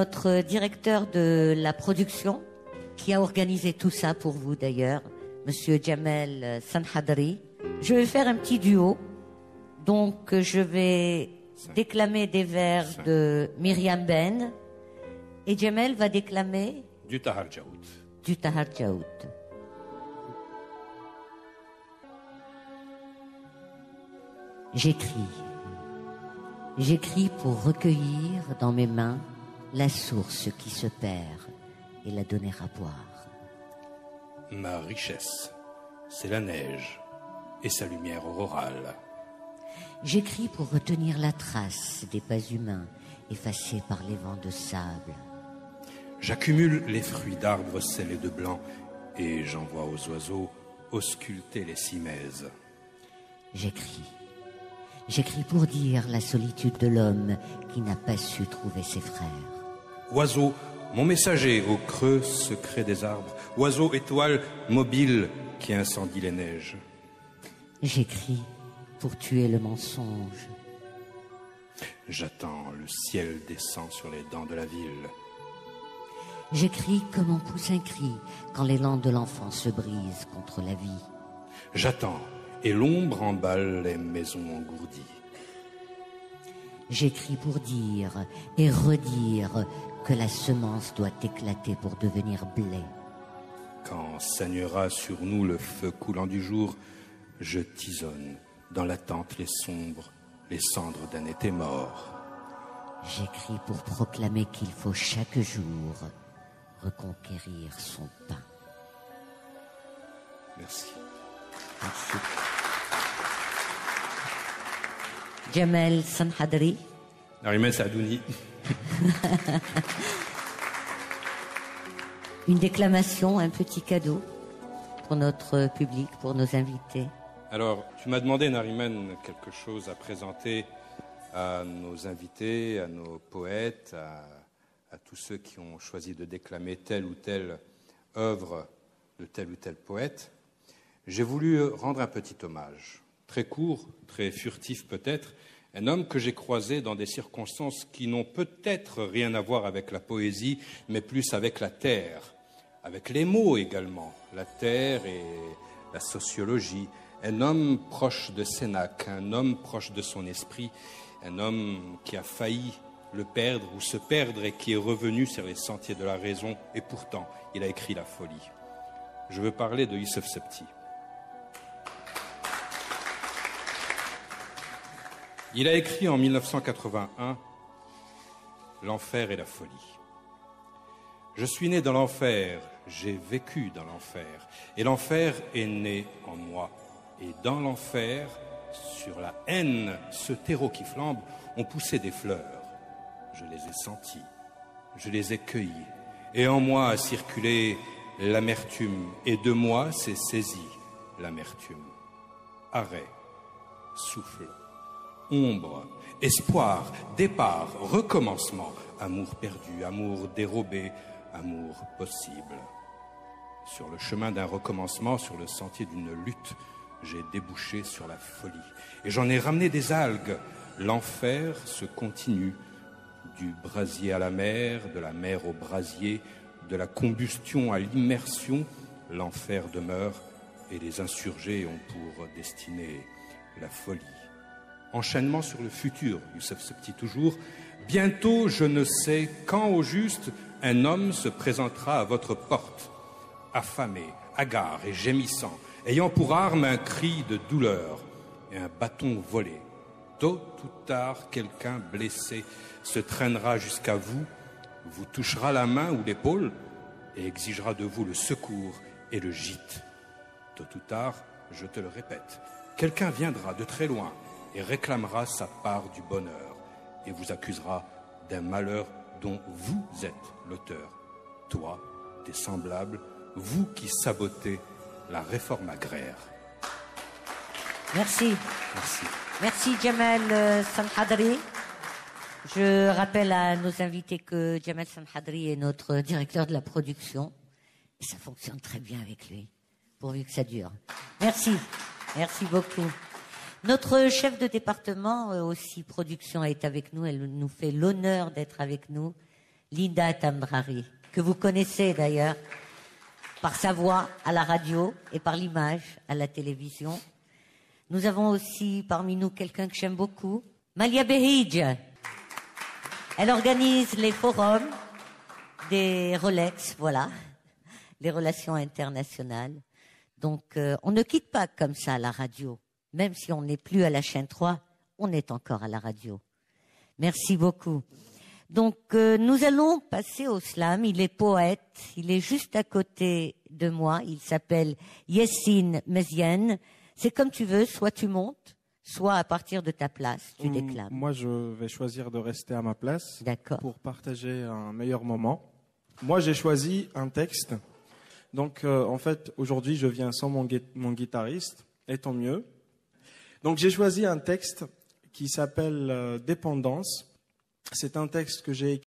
notre directeur de la production, qui a organisé tout ça pour vous d'ailleurs, Monsieur Jamel Sanhadri. Je vais faire un petit duo. Donc, je vais déclamer des vers de Myriam Ben et Jamel va déclamer du Tahar Djaoud. Du Tahar Djaoud. J'écris pour recueillir dans mes mains la source qui se perd et la donner à boire. Ma richesse, c'est la neige et sa lumière aurorale. J'écris pour retenir la trace des pas humains effacés par les vents de sable. J'accumule les fruits d'arbres scellés de blanc et j'envoie aux oiseaux ausculter les cimaises. J'écris pour dire la solitude de l'homme qui n'a pas su trouver ses frères. Oiseau, mon messager au creux secret des arbres. Oiseau, étoile mobile qui incendie les neiges. J'écris pour tuer le mensonge. J'attends, le ciel descend sur les dents de la ville. J'écris comme on pousse un cri quand l'élan de l'enfant se brise contre la vie. J'attends, et l'ombre emballe les maisons engourdies. J'écris pour dire et redire que la semence doit éclater pour devenir blé. Quand saignera sur nous le feu coulant du jour, je tisonne dans l'attente les cendres d'un été mort. J'écris pour proclamer qu'il faut chaque jour reconquérir son pain. Merci. Merci. Jamel Sanhadri. Nariman Saadouni. Une déclamation, un petit cadeau pour notre public, pour nos invités. Alors, tu m'as demandé, Nariman, quelque chose à présenter à nos invités, à nos poètes, à tous ceux qui ont choisi de déclamer telle ou telle œuvre de tel ou tel poète. J'ai voulu rendre un petit hommage, très court, très furtif peut-être, un homme que j'ai croisé dans des circonstances qui n'ont peut-être rien à voir avec la poésie, mais plus avec la terre, avec les mots également, la terre et la sociologie. Un homme proche de Sénac, un homme proche de son esprit, un homme qui a failli le perdre ou se perdre et qui est revenu sur les sentiers de la raison, et pourtant il a écrit la folie. Je veux parler de Youssef Septi. Il a écrit en 1981 « L'enfer et la folie ». Je suis né dans l'enfer, j'ai vécu dans l'enfer, et l'enfer est né en moi. Et dans l'enfer, sur la haine, ce terreau qui flambe, ont poussé des fleurs. Je les ai senties, je les ai cueillies, et en moi a circulé l'amertume, et de moi s'est saisie l'amertume. Arrêt, souffle, ombre, espoir, départ, recommencement, amour perdu, amour dérobé, amour possible. Sur le chemin d'un recommencement, sur le sentier d'une lutte, j'ai débouché sur la folie. Et j'en ai ramené des algues. L'enfer se continue, du brasier à la mer, de la mer au brasier, de la combustion à l'immersion. L'enfer demeure et les insurgés ont pour destinée la folie. Enchaînement sur le futur, Youssef Septi toujours. Bientôt, je ne sais quand au juste, un homme se présentera à votre porte, affamé, hagard et gémissant, ayant pour arme un cri de douleur et un bâton volé. Tôt ou tard, quelqu'un blessé se traînera jusqu'à vous, vous touchera la main ou l'épaule et exigera de vous le secours et le gîte. Tôt ou tard, je te le répète, quelqu'un viendra de très loin et réclamera sa part du bonheur et vous accusera d'un malheur dont vous êtes l'auteur. Toi, tes semblables, vous qui sabotez la réforme agraire. Merci. Merci. Merci Jamel Sanhadri. Je rappelle à nos invités que Jamel Sanhadri est notre directeur de la production. Et ça fonctionne très bien avec lui, pourvu que ça dure. Merci. Merci beaucoup. Notre chef de département, aussi production, est avec nous. Elle nous fait l'honneur d'être avec nous. Linda Tambrari, que vous connaissez d'ailleurs par sa voix à la radio et par l'image à la télévision. Nous avons aussi parmi nous quelqu'un que j'aime beaucoup, Malia Behij. Elle organise les forums des Rolex, voilà, les relations internationales. Donc, on ne quitte pas comme ça la radio. Même si on n'est plus à la chaîne 3, on est encore à la radio. Merci beaucoup. Donc, nous allons passer au slam. Il est poète. Il est juste à côté de moi. Il s'appelle Yessine Mezienne. C'est comme tu veux. Soit tu montes, soit à partir de ta place, tu déclames. Moi, je vais choisir de rester à ma place. D'accord. Pour partager un meilleur moment. Moi, j'ai choisi un texte. Donc, en fait, aujourd'hui, je viens sans mon guitariste. Et tant mieux. Donc, j'ai choisi un texte qui s'appelle Dépendance. C'est un texte que j'ai